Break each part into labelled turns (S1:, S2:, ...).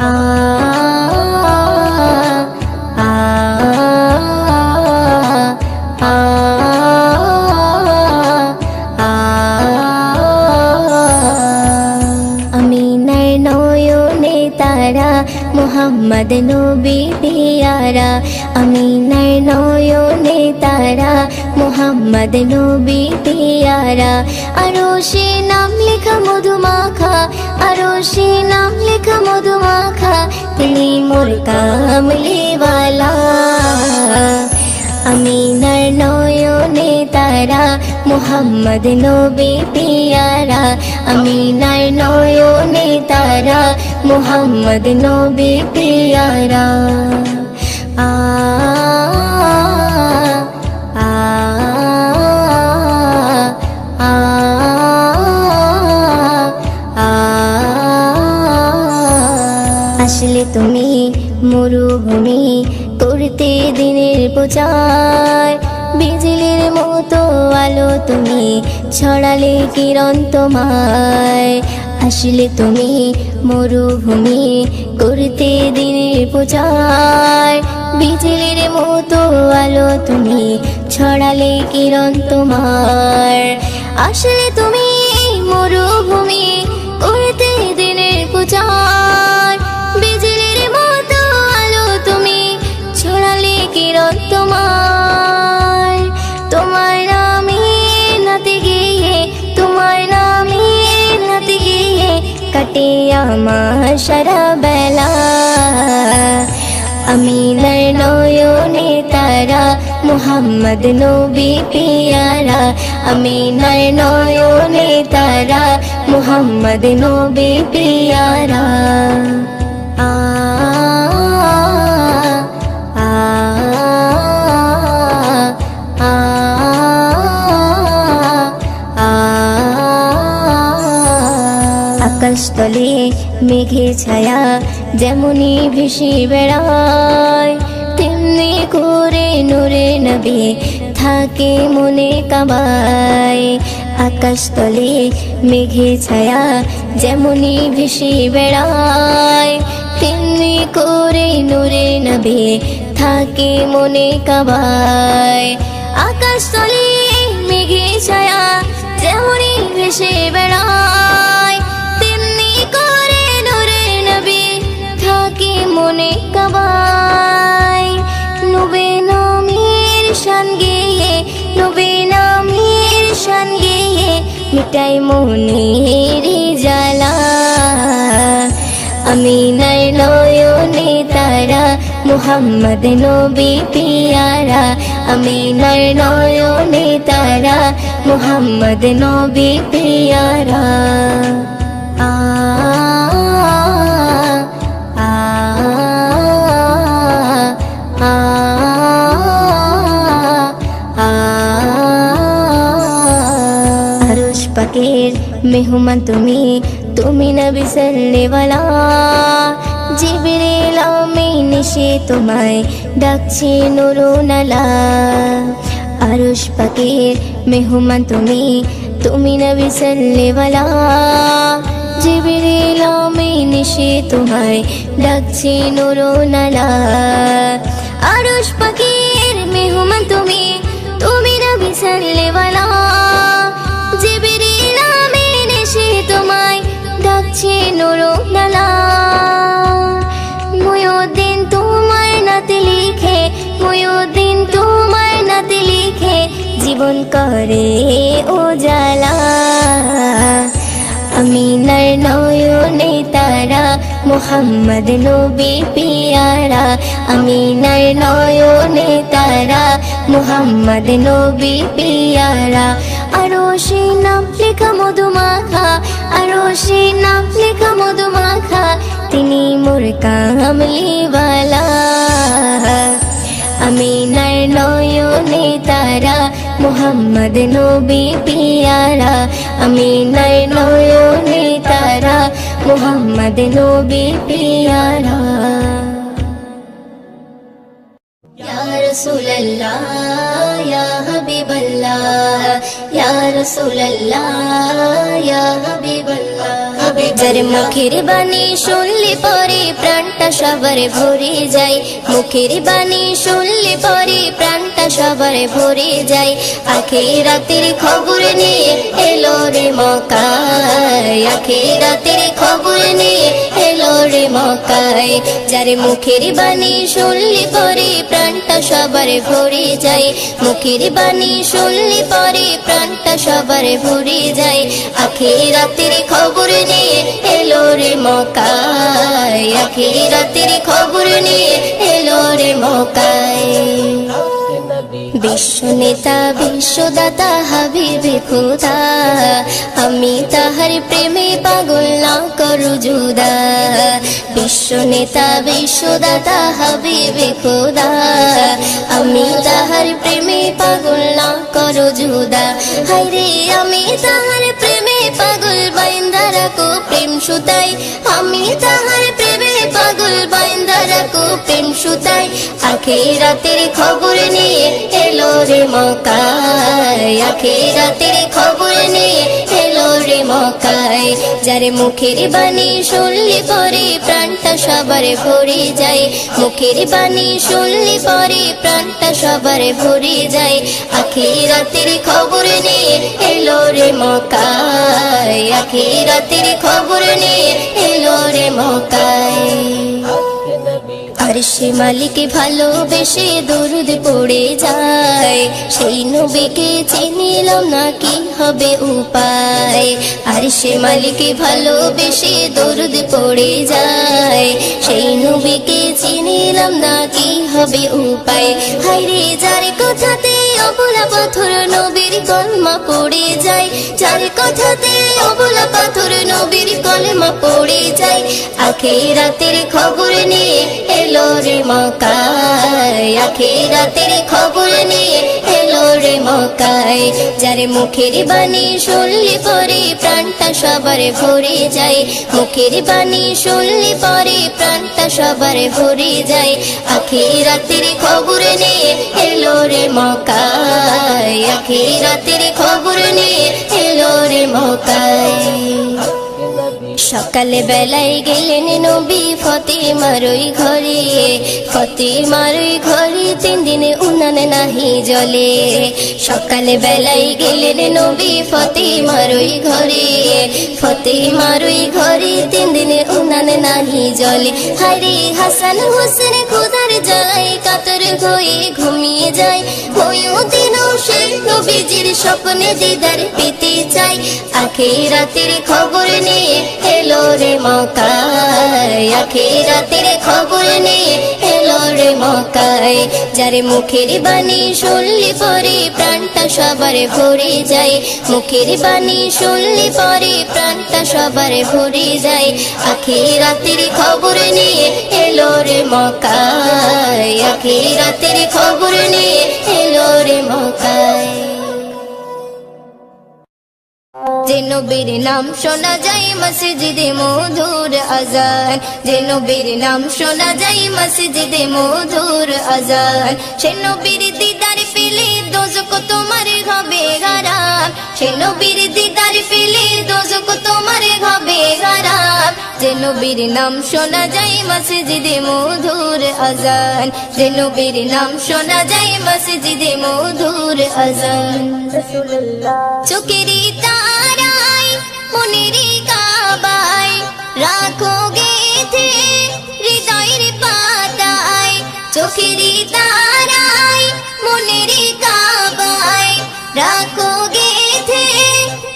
S1: আ আ আ আমিনার নয়নে তারা মুহাম্মদ নবী পিয়ারা আমিনার নয়নে তারা মুহাম্মদ নবী পিয়ারা আরশে নাম লেখা মধুমাখা আরশে নাম লেখা মধুমাখা তিনি মোর কামলিওয়ালা আমিনার নয়নে তারা মুহাম্মদ নবী পিয়ারা আমিনার নয়নে তারা মুহাম্মদ নবী পিয়ারা আ আ আ আসলে তুমি মরুভূমি করতে দিনের প্রচার বিজলির মতো আলো তুমি ছড়ালে কিরণ তোমায় আসলে তুমি মরুভূমি করতে দিনের প্রচার বিজলির মতো আলো তুমি ছড়ালে কিরণ তোমার আসলে তুমি মরুভূমি করতে দিনের প্রচার বিজলির মতো আলো তুমি ছড়ালে কিরণ তোমার তোমার নামে নাতে গিয়ে তোমার নামে নাতে গিয়ে কাটে আমার সারা বেলা আমিনার নয়নে তারা মুহাম্মদ নবী পিয়ারা আমিনার নয়নে তারা মুহাম্মদ নবী পিয়ারা আ আ আ আকাশতলে মেঘে ছায়া যেমনি ভেসে বেড়ায় তেমনি করে নূরে নবী থাকে মনে কাবায় আকাশতলে মেঘে ছায়া যেমনি ভেসে বেড়ায় তেমনি করে নূরে নবী থাকে মনে কাবায় আকাশতলে মেঘে ছায়া যেমনি ভেসে বেড়ায় তেমনি করে নূরে নবী থাকে মনে কাবায় নবী নামের শান গেয়ে নবী নামের শান গেয়ে মিটাই মনের জ্বালা আমিনার নয়নে তারা মুহাম্মদ নবী পিয়ারা আমিনার নয়নে তারা মুহাম্মদ নবী পিয়ারা আ আ আ আরশ পাকের মেহমান তুমি তুমি নবী সাল্লেওয়ালা জিবরিল আমিন এসে তোমায় ডাকছে নুরুনালা আরশ পাকের মেহমান তুমি তুমি নবী সাল্লেওয়ালা জিবরিল আমিন এসে তোমায় ডাকছে নুরুনালা আরশ পাকের মেহমান তুমি তুমি নবী সাল্লেওয়ালা জিবরিল আমিন এসে তোমায় ডাকছে নুরুনালা মুয়ুদ্দিন তোমার নাতে লিখে মুয়ুদ্দিন তোমার নাতে লিখে জীবন করে উজালা আমিনার নয়নে তারা মুহাম্মদ নবী পিয়ারা আমিনার নয়নে তারা মুহাম্মদ নবী পিয়ারা আরশে নাম লেখা মধুমাখা আরশে নাম লেখা মধুমাখা তিনি মোর কামলিওয়ালা আমিনার নয়নে তারা মুহাম্মদ নবী পিয়ারা আমিনার নয়নে তারা মুহাম্মদ নবী পিয়ারা ইয়া রাসূলুল্লাহ ইয়া হাবিবাল্লাহ ইয়া রাসূলুল্লাহ ইয়া হাবিবাল্লাহ যার মুখের বাণী শুনলে পরে প্রাণটা সবার ভরে যায় মুখের বাণী শুনলে পরে প্রাণটা সবার ভরে যায় আখিরাতের খবর নিয়ে এলো রে মক্কায় আখিরাতের খবর নিয়ে এলো রে মক্কায় যার মুখের বাণী শুনলে পরে প্রাণটা সবার ভরে যায় মুখের বাণী শুনলে পরে প্রাণটা সবার ভরে যায় আখিরাতের খবর নিয়ে এলো রে মক্কায় আখিরাতের খবর নিয়ে এলো রে মক্কায় বিশ্ব নেতা বিশ্বদাতা হাবিবে খোদা আমি তাহার প্রেমে পাগল না করু জুদা বিশ্ব নেতা বিশ্বদাতা হাবিবে খোদা আমি তাহার প্রেমে পাগল না করু জুদা হায়রে আমি তাহার প্রেমে পাগল বাইন্দা রাখো প্রেম সুতাই আমি তাহার প্রেমে পাগল বাইন্দা রাখো প্রেম সুতাই আখিরাতের খবর নিয়ে এলো রে মক্কায় আখিরাতের খবর নিয়ে এলো রে মক্কায় যার মুখের বাণী শুনলে পরে প্রাণটা সবার ভরে যায় মুখের বাণী শুনলে পরে প্রাণটা সবার ভরে যায় আখিরাতের খবর নিয়ে এলো রে মক্কায় আখিরাতের খবর নিয়ে এলো রে মক্কায় আরশে মালিক ভালোবেসে দরুদ পড়ে যায় সেই নবীকে চিনিলাম না কি হবে উপায় আরশে মালিক ভালোবেসে দরুদ পড়ে যায় সেই নবীকে চিনিলাম না কি হবে উপায় হায়রে যার কথাতে অবলা পাথর নবীর কলমা পড়ে যায় যার কথাতে অবলা পাথর নবীর কলমা পড়ে যায় আখিরাতের খবর নিয়ে এলো রে মক্কায় আখিরাতের খবর নিয়ে এলো রে মক্কায় যার মুখের বাণী শুনলে পরে প্রাণটা সবার ভরে যায় মুখের বাণী শুনলে পরে প্রাণটা সবার ভরে যায় আখিরাতের খবর নিয়ে এলো রে মক্কায় আখিরাতের খবর নিয়ে এলো রে মক্কায় সকালে বেলায় গেলেন নবী ফতেমার ওই ঘরে ফতেমার ওই ঘরে 3 দিনে উনান নাহি জ্বলে সকালে বেলায় গেলেন নবী ফতেমার ওই ঘরে ফতেমার ওই ঘরে 3 দিনে উনান নাহি জ্বলে হায়রে হাসান হোসেন খোদার জ্বালায় কাতর হয়ে ঘুমিয়ে যায় ওইও দিনও সেই নবীজির স্বপ্নে দিদার পেতে চাই আখিরাতের খবর নিয়ে এলো রে মক্কায় আখিরাতের খবর নিয়ে এলো রে মক্কায় যার মুখের বাণী শুনলে পরে প্রাণটা সবার ভরে যায় মুখের বাণী শুনলে পরে প্রাণটা সবার ভরে যায় আখিরাতের খবর নিয়ে এলো রে মক্কায় আখিরাতের খবর নিয়ে এলো রে মক্কায় যে নবীর নাম শোনা যায় মসজিদে মধুর আজান যে নবীর নাম শোনা যায় মসজিদে মধুর আজান সে নবীর দিদার পেলে দোজখ তোমার হবে হারাম সে নবীর দিদার পেলে দোজখ তোমার হবে হারাম যে নবীর নাম শোনা যায় মসজিদে মধুর আজান যে নবীর নাম শোনা যায় মসজিদে মধুর আজান চোখেরই তারায় মনেরই কাবায় রাখো গেথে হৃদয়ের পাতায় চোখেরই তারায় মনেরই কাবায় রাখো গেথে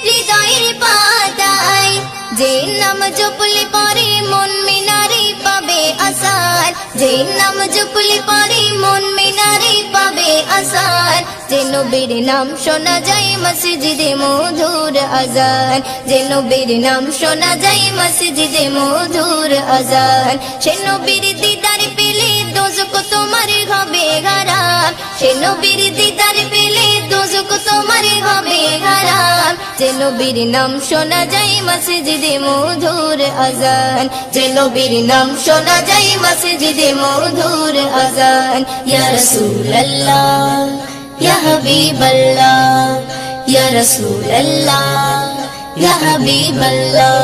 S1: হৃদয়ের পাতায় যে নাম জপলে পরে মন মিনারে পাবে আসার যে নাম জপলে পরে মন মিনারে পাবে আসার যে নবীর নাম শোনা যায় মসজিদে মধুর আজান, যে নবীর নাম শোনা যায় মসজিদে মধুর আজান। সে নবীর দিদার পেলে দোজখ তোমার হবে হারাম, সে নবীর দিদার পেলে দোজখ তোমার হবে হারাম। যে নবীর নাম শোনা যায় মসজিদে মধুর আজান, যে নবীর নাম শোনা যায় মসজিদে মধুর আজান। ইয়া রাসূলুল্লাহ ইয়া হাবিবাল্লাহ, ইয়া রাসূলুল্লাহ ইয়া হাবিবাল্লাহ।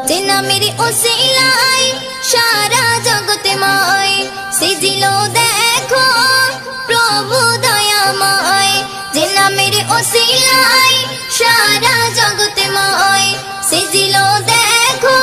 S1: যে নামের ওসিলায় সারা জগতে মায় সিজিল দেখো প্রভু দয়াময়, যে নামের ওসিলায় সারা জগতে মায় সিজিল দেখো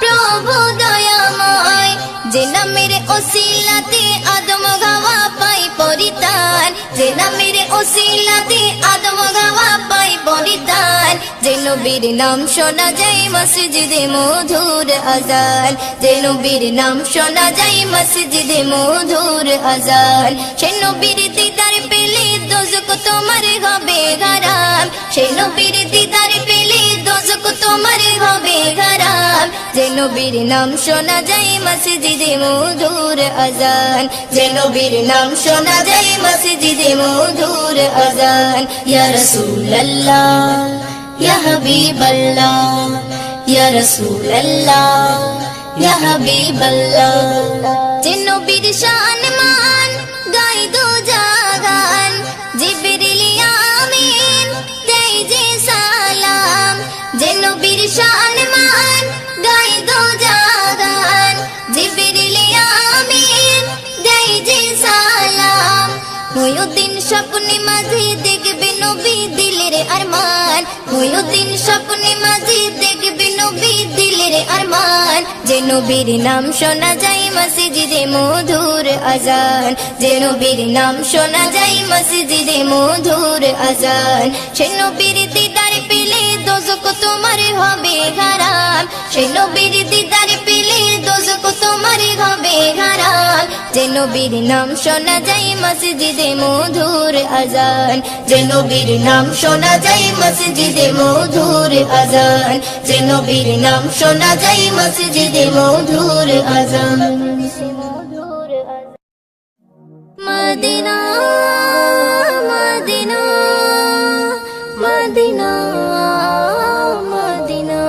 S1: প্রভু দয়াময়। যে নামের ওসিলাতে আদম গাওয়া পাই পরিতান, যে নামের ওসিলাতে আদম গাওয়া পাই পরিতান। যে নবীর নাম শোনা যায় মসজিদে মধুর আজান, যে নবীর নাম শোনা যায় মসজিদে মধুর আজান। সে নবীর দিদার পেলে দোজখ তোমার হবে হারাম, সে নবীর দিদার পেলে দোজখ তোমার হবে হারাম। যে নবীর নাম শোনা যায় মসজিদে মধুর আজান, যে নবীর নাম শোনা যায় মসজিদে মধুর আজান। ইয়া রাসূলুল্লাহ ইয়া হাবিবাল্লাহ, ইয়া রাসূলুল্লাহ ইয়া হাবিবাল্লাহ। যে নবীর শান মান গাই দো জাগান, জিবরিল আমিন দেয় যে সালাম। যে নবীর শান মান গাই দো জাগান, জিবরিল আমিন দেয় যে সালাম। মুয়ুদ্দিন স্বপ্নে মাঝে দেখবে নবী দিলের আরমান, মুয়ুদ্দিন স্বপ্নে মাঝে দেখবে নবী দিলের আরমান। যে নবীর নাম শোনা যায় মসজিদে মধুর আজান, যে নবীর নাম শোনা যায় মসজিদে মধুর আজান। সে নবীর দিদার পেলে দোজখ তোমার হবে হারাম, সে নবীর দিদার পেলে দোজখ তোমার হবে হারাম। যে নবীর নাম শোনা যায় মসজিদে মধুর আজান, যে নবীর নাম শোনা যায় মসজিদে মধুর আজান, যে নবীর নাম শোনা যায় মসজিদে মধুর আজান। মদিনা মদিনা মদিনা মদিনা,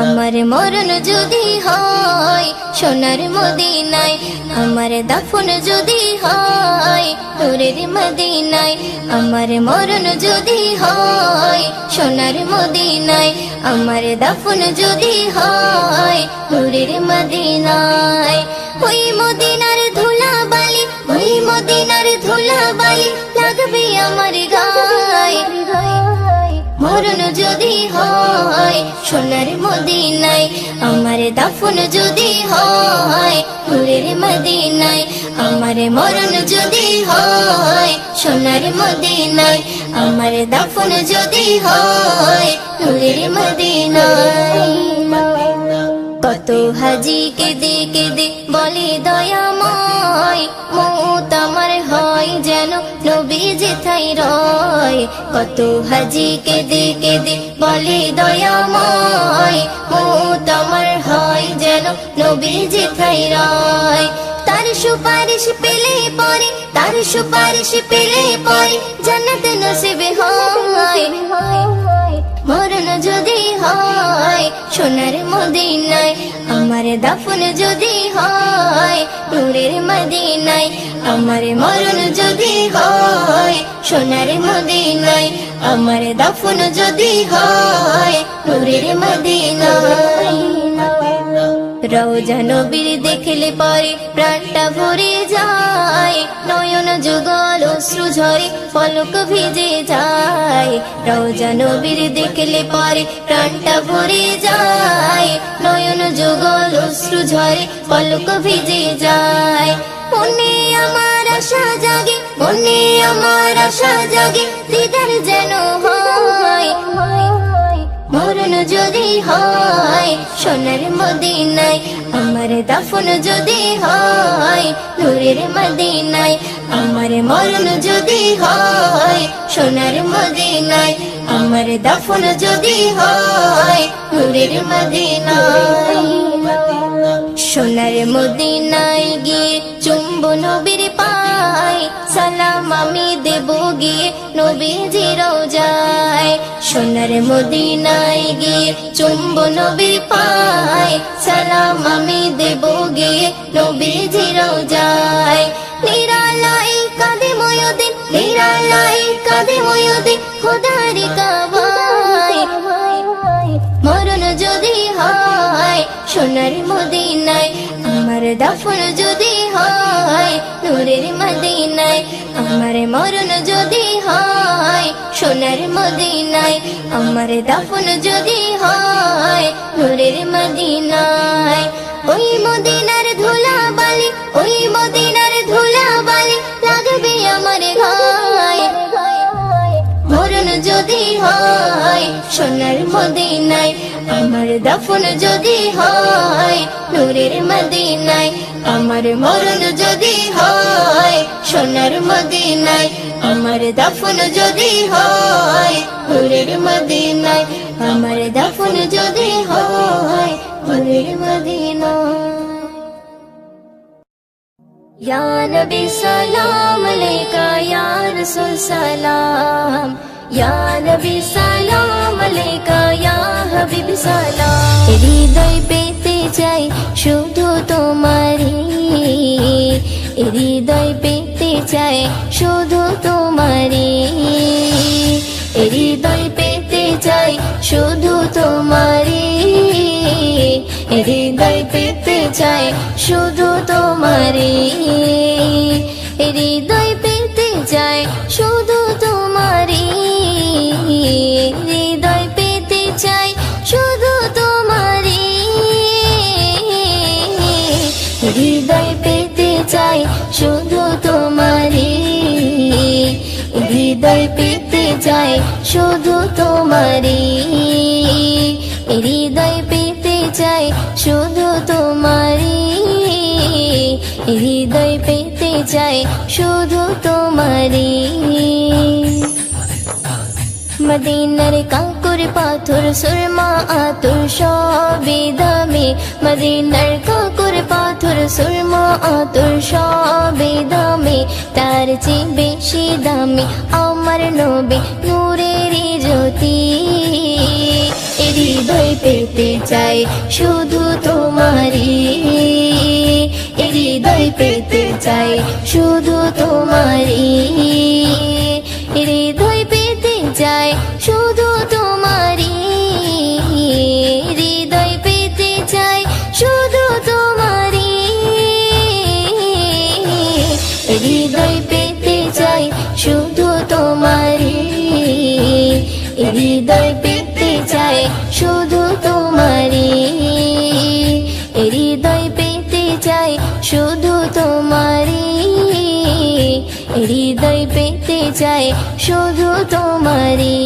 S1: আমার মরণ যদি হয় সোনার মদিনায়, আমার দাফন যদি হয় নূরের মদিনায়। আমার মরণ যদি হয় সোনার মদিনায়, আমার দাফন যদি হয় নূরের মদিনায়। ওই মদিনার ধুলাবালি, ওই মদিনার ধুলাবালি লাগবে আমার গায়ে। মরণ যদি হয় সোনার মদিনায়, আমার দাফন যদি হয় নূরের মদিনায়। আমার মরণ যদি হয় সোনার মদিনায়, আমার দাফন যদি হয় নূরের মদিনায়। কত হাজি কেঁদে কেঁদে বলে দয়াময়, মৌত আমার হয় যেন নবী যেথায় রয়। কত হাজি কেঁদে কেঁদে বলে দয়াময়, মৌত আমার হয় যেন নবী যেথায় রয়। তার সুপারিশ পেলে পরে, তার সুপারিশ পেলে পরে জান্নাত নসিবে হয়। মরণ যদি হয় সোনার মদিনায়, আমার দাফন যদি হয় নূরের মদিনায়। আমার মরণ যদি হয় সোনার মদিনায়, আমার দাফন যদি হয় নূরের মদিনায়। রওজা নবীর দেখলে পরে প্রাণটা ভরে যায়, নয়ন যুগল অশ্রু ঝরে পলক ভিজে যায়। রওজা নবীর দেখলে পরে প্রাণটা ভরে যায়, নয়ন যুগল অশ্রু ঝরে পলক ভিজে যায়। মনে আমার আশা জাগে, মনে আমার আশা জাগে, দিদার যেন হয়। মরণ যদি হয় সোনার মদিনায়, আমার দাফন যদি হয় নূরের মদিনায়, আমার মরণ যদি হয় সোনার মদিনায়, আমার দাফন যদি হয় নূরের মদিনায়। সোনার মদিনায় গিয়ে চুম্বো নবীর পায়, সালাম আমি দেব গিয়ে নবীজি রওজায়। সোনার মদিনায় গিয়ে চুম্বো নবীর পায়, সালাম আমি দেব গিয়ে নবীজি রওজায়। নিরালাই কাঁদে ময়ূদিন, নিরালাই কাঁদে ময়ূদিন খোদার কাবায়। মরণ যদি হয় সোনার মদিনায়, আমার দাফন যদি হয় নূরের মদিনায়, আমার মরণ যদি হয় সোনার মদিনায়, আমার দাফন যদি হয় নূরের মদিনায়। ওই মদিনার ধুলা বালি, ওই মদিনার ধুলা বালি লাগবে আমার গায়ে। মরণ যদি হয় সোনার মদিনায়, আমার দাফন যদি হয় নূরের মদিনায়, আমার মরণ যদি হয় সোনার মদিনায়, আমার দাফন যদি হয় নূরের মদিনায়, আমার দাফন যদি হয় নূরের মদিনায়। या नबी सलाम अलैका, या रसूल सलाम, या नबी सलाम अलैका, या हबीब सलाम। হৃদয় পেতে চাই শুধু তোমারি, হৃদয় পেতে চাই শুধু তোমারি, হৃদয় পেতে চাই শুধু তোমারি, হৃদয় পেতে চাই শুধু তোমারি, হৃদয় পেতে চাই শুধু তোমারি, হৃদয় পেতে চাই শুধু তোমারি, হৃদয় পেতে চাই শুধু তোমারি, হৃদয় পেতে চাই শুধু তোমারি, হৃদয় পেতে চাই শুধু তোমারি, হৃদয় পেতে চাই শুধু তোমারি। মদিনার কাঁকুর পাথর সুরমা আতর সবে দামি, মদিনার কাঁকুর পাথর সুরমা আতর সবে দামি, তার চেয়ে বেশি দামি আমার নবী নূরের জ্যোতি। হৃদয় পেতে চাই শুধু তোমারি, হৃদয় পেতে চাই শুধু তোমারি, হৃদয় পেতে চাই শুধু তোমারি, হৃদয় পেতে চাই শুধু তোমারি, হৃদয় পেতে চাই শুধু তোমারি, হৃদয় পেতে চাই শুধু তোমারি, হৃদয় পেতে চাই শুধু তোমারি, হৃদয় পেতে চাই শুধু তোমারি।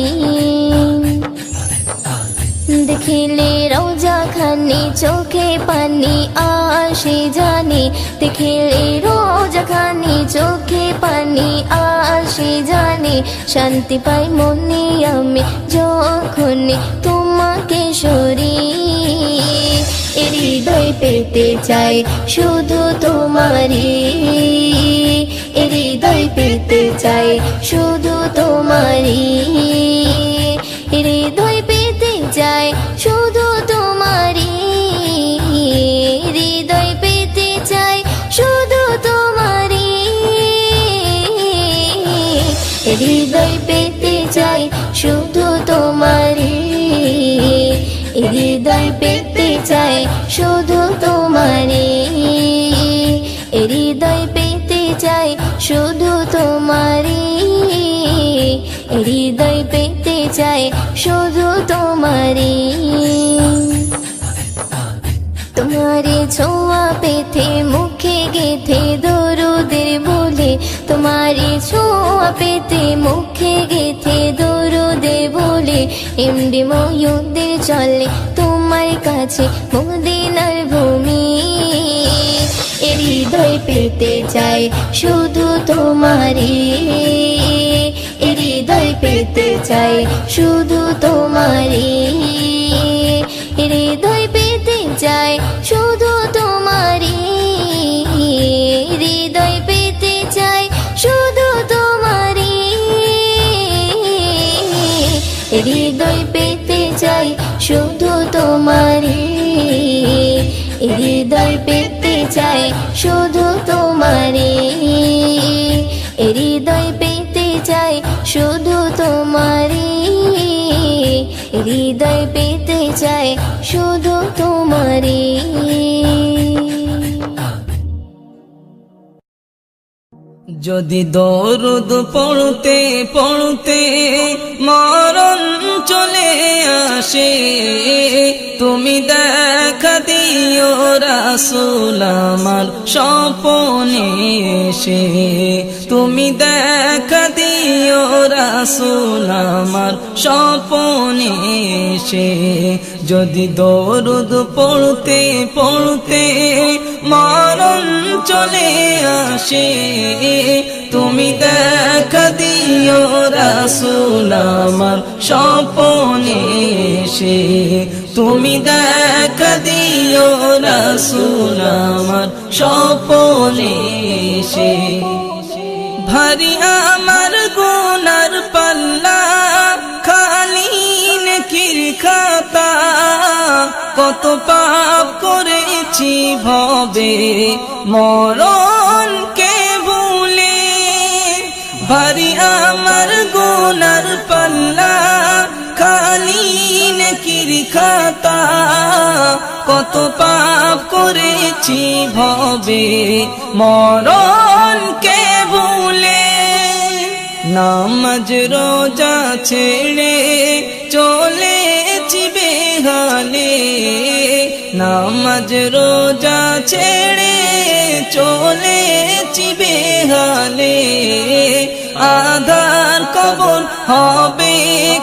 S1: দেখিলে রোজা খানি চোখে পানি আসে জানি, দেখিলে রোজা খানি চোখে পানি আসে জানি, শান্তি পাই মনে আমি যখন তোমাকে সরি। হৃদয় পেতে চাই শুধু তোমারি, হৃদয় পেতে চাই শুধু তোমারি, হৃদয় পেতে চাই শুধু তোমারি, হৃদয় পেতে চাই শুধু তোমারি, হৃদয় পেতে চাই শুধু তোমারি, হৃদয় পেতে চাই শুধু তোমারি, হৃদয় পেতে চাই শুধু তোমারি, হৃদয় পেতে চাই শুধু তোমারি। তোমারে ছোঁয়া পেতে মুখে গেথে দরুদের বলে, তোমারে ছোঁয়া পেতে মুখে গেথে দরুদের বলে, এমডি ময়ূরদের চলে তোমার কাছে মদিনার ভূমি। পেতে চাই শুধু তোমারি, হৃদয় পেতে চাই শুধু তোমারি, হৃদয় পেতে চাই শুধু তোমারি, হৃদয় পেতে চাই শুধু তোমারি, হৃদয় পেতে চাই শুধু তোমারি, হৃদয় পেতে চাই শুধু তোমারি, হৃদয় পেতে চাই শুধু তোমারি, হৃদয় পেতে চাই শুধু তোমারি।
S2: যদি দরুদ পড়তে পড়তে মরণ চলে আসে, তুমি দেখা দিও রাসূল আমার স্বপ্নে এসে, তুমি দেখা দিও রাসূল আমার স্বপ্নে এসে। যদি দরুদ পড়তে পড়তে মরণ চলে আসে, তুমি দেখা দিও রাসূল আমার স্বপ্নে এসে, তুমি দেখা দিও রাসূল আমার স্বপ্নে এসে। ভারী আমার গুনার পাল্লা, খালি নেকির খাতা, কত পাপ করেছি ভবে মরণকে ভুলে। ভারী আমার গুনার পাল্লা, খালি নেকির খাতা, কত পাপ করেছি ভবে মরণকে ভুলে। নামাজ রোজা ছেড়ে চলেছি বেহালে, নামাজ রোজা ছেড়ে চলেছি বেহালে। আধার কবর হবে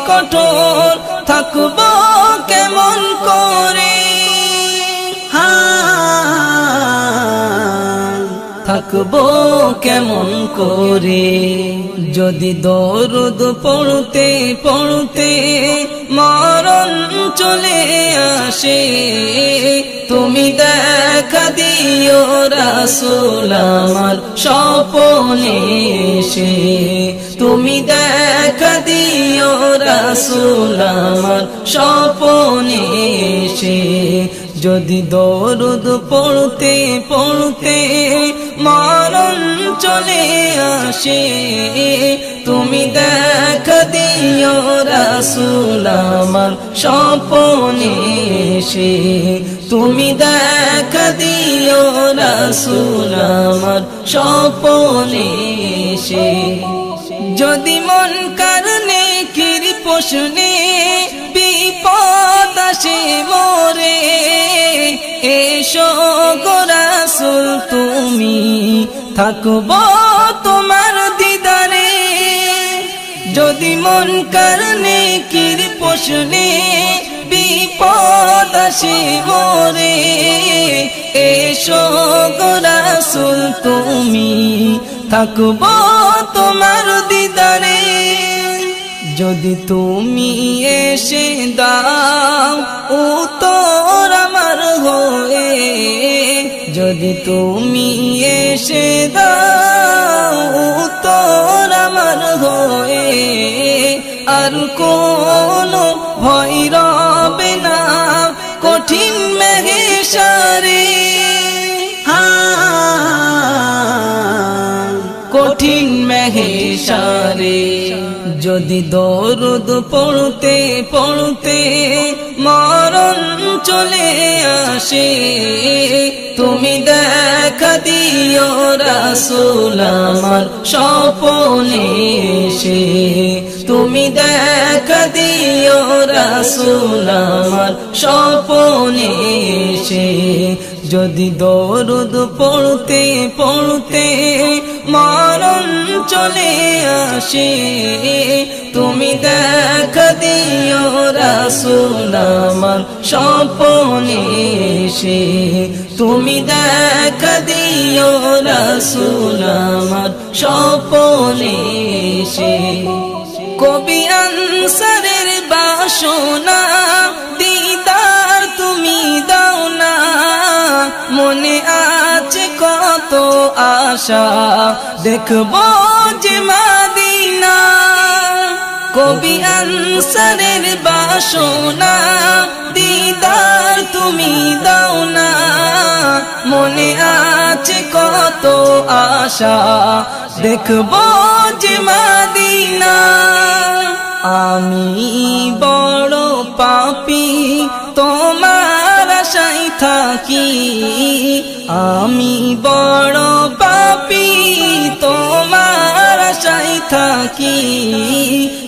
S2: কঠোর, থাকবো কেমন করে, থাকবো কেমন করে। যদি দরুদ পড়তে পড়তে মরণ চলে আসে, তুমি দেখা দিও রাসূল আমার স্বপ্নে এসে, তুমি দেখা দিও রাসূল আমার স্বপ্নে এসে। যদি দরুদ পড়তে পড়তে মরণ চলে আসে, তুমি দেখা দিও রাসূল আমার স্বপ্নে এসে, তুমি দেখা দিও রাসূল আমার স্বপ্নে এসে। যদি মন কারণে কির প্রশ্নে বিপদ আসে মোরে, এসো গো রাসূল তুমি, থাকবো তোমার দিদারে। যদি মন কারণে কির প্রশ্নে বিপদ আসে মোরে, এসো গো রাসূল তুমি, থাকবো তোমার দিদারে। যদি তুমি এসে দাও উত্তর আমার হয়ে, যদি তুমি এসে দাও উত্তর আমার হয়ে, আর কোনো ভয় রবে না কঠিন মেঘেশারে, কঠিন মেঘেশারে। যদি দরুদ পড়তে পড়তে মরণ চলে আসে, তুমি দেখা দিও রাসূল আমার স্বপ্নে এসে, তুমি দেখা দিও রাসূল আমার স্বপনে এসে যদি দরুদ পড়তে পড়তে মরণ চলে আসে তুমি দেখা দিও রাসূল আমার স্বপনে এসে তুমি দেখা দিও রাসূল আমার স্বপনে এসে কবি আনসারের বাসনা দিদার তুমি দাও না মনে আছে কত আশা দেখবো যে মদিনা কবি আনসারের বাসনা দিদার তুমি দাও না মনে আছে কত আশা দেখবো যে মদিনা আমি বড় পাপী তোমার আশায় থাকি আমি বড় পাপী তোমার আশায় থাকি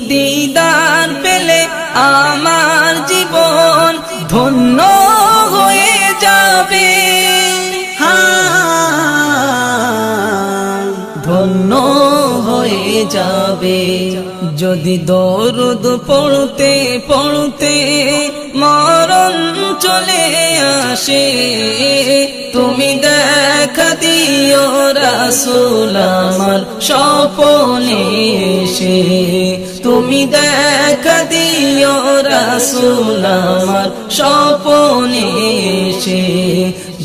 S2: দিদার পেলে আমার জীবন ধন্য হয়ে যাবে ধন্য হয়ে যাবে যদি দরুদ পড়তে পড়তে মরণ চলে আসে তুমি দেখা দিও রাসূল আমার স্বপনে এসে তুমি দেখা দিও রাসূল আমার স্বপনে এসে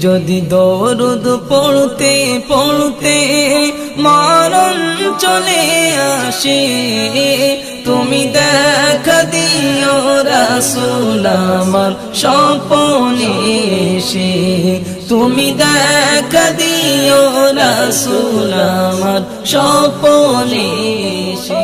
S2: যদি দরুদ পড়তে পড়তে মরণ চলে আসে তুমি দেখা দিও রাসূল আমার স্বপনে এসে তুমি দেখা দিও রাসূল আমার স্বপনে এসে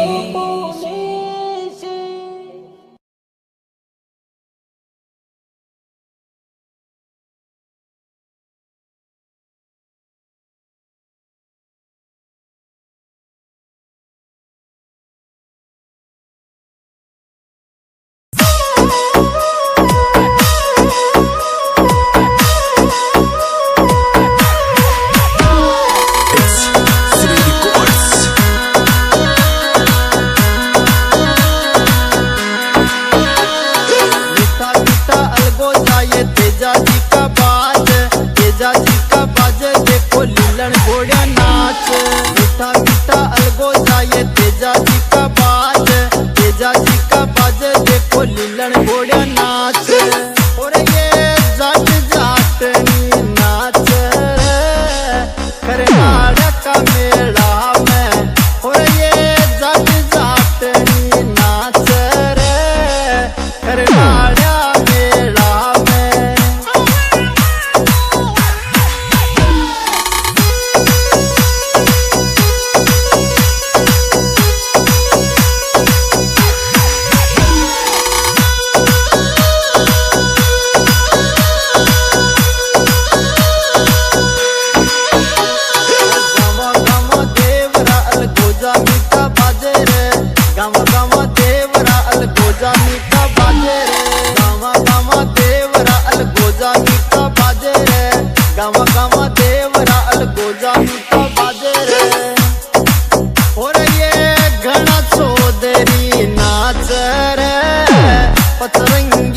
S3: पचरंगी